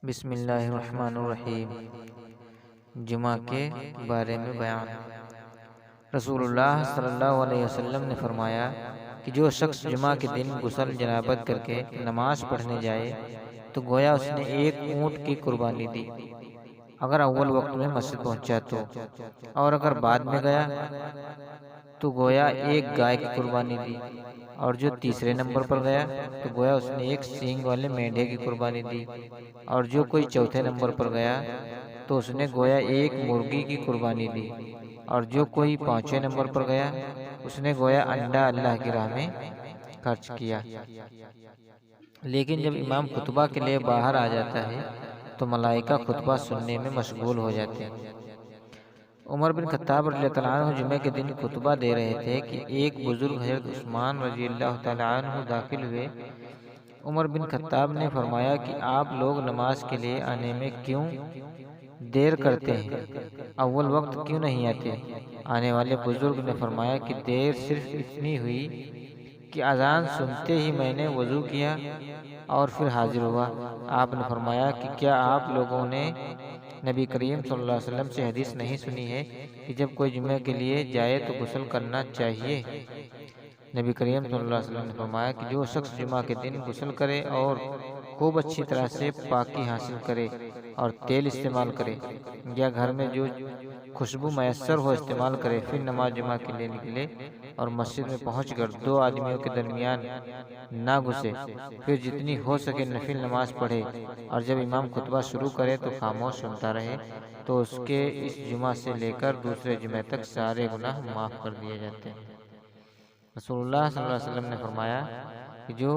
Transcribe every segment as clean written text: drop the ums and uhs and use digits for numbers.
بسم اللہ الرحمن الرحیم۔ جمعہ کے بارے میں بیان۔ رسول اللہ صلی اللہ علیہ وسلم نے فرمایا کہ جو شخص جمعہ کے دن غسل جنابت کر کے نماز پڑھنے جائے تو گویا اس نے ایک اونٹ کی قربانی دی، اگر اول وقت میں مسجد پہنچا تو، اور اگر بعد میں گیا تو گویا ایک گائے کی قربانی دی، اور جو تیسرے نمبر پر گیا تو گویا اس نے ایک سینگ والے مینڈھے کی قربانی دی، اور جو کوئی چوتھے نمبر پر گیا تو اس نے گویا ایک مرغی کی قربانی دی، اور جو کوئی پانچویں نمبر پر گیا اس نے گویا انڈا اللہ کی راہ میں خرچ کیا۔ لیکن جب امام خطبہ کے لیے باہر آ جاتا ہے تو ملائکہ خطبہ سننے میں مشغول ہو جاتے ہیں۔ عمر بن خطاب رضی اللہ عنہ جمعے کے دن خطبہ دے رہے تھے کہ ایک بزرگ حضرت عثمان رضی اللہ تعالیٰ عنہ داخل ہوئے۔ عمر بن خطاب نے فرمایا کہ آپ لوگ نماز کے لیے آنے میں کیوں دیر کرتے ہیں، اول وقت کیوں نہیں آتے؟ آنے والے بزرگ نے فرمایا کہ دیر صرف اتنی ہوئی کہ اذان سنتے ہی میں نے وضو کیا اور پھر حاضر ہوا۔ آپ نے فرمایا کہ کیا آپ لوگوں نے نبی کریم صلی اللہ علیہ وسلم سے حدیث نہیں سنی ہے کہ جب کوئی جمعے کے لیے جائے تو غسل کرنا چاہیے؟ نبی کریم صلی اللہ علیہ وسلم نے فرمایا کہ جو شخص جمعہ کے دن غسل کرے اور خوب اچھی طرح سے پاکی حاصل کرے اور تیل استعمال کرے یا گھر میں جو خوشبو میسر ہو استعمال کرے، پھر نماز جمعہ کے لیے نکلے اور مسجد میں پہنچ کر دو آدمیوں کے درمیان نہ گھسے، پھر جتنی ہو سکے نفل نماز پڑھے، اور جب امام خطبہ شروع کرے تو خاموش سنتا رہے، تو اس کے اس جمعہ سے لے کر دوسرے جمعے تک سارے گناہ معاف کر دیے جاتے ہیں۔ رسول اللہ صلی اللہ علیہ وسلم نے فرمایا کہ جو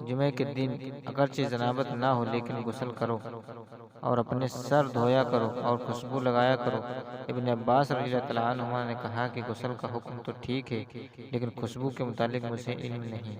جمعے کے دن اگرچہ جنابت نہ ہو لیکن غسل کرو اور اپنے سر دھویا کرو اور خوشبو لگایا کرو۔ ابن عباس رضی اللہ عنہما نے کہا کہ غسل کا حکم تو ٹھیک ہے لیکن خوشبو کے متعلق مجھے علم نہیں۔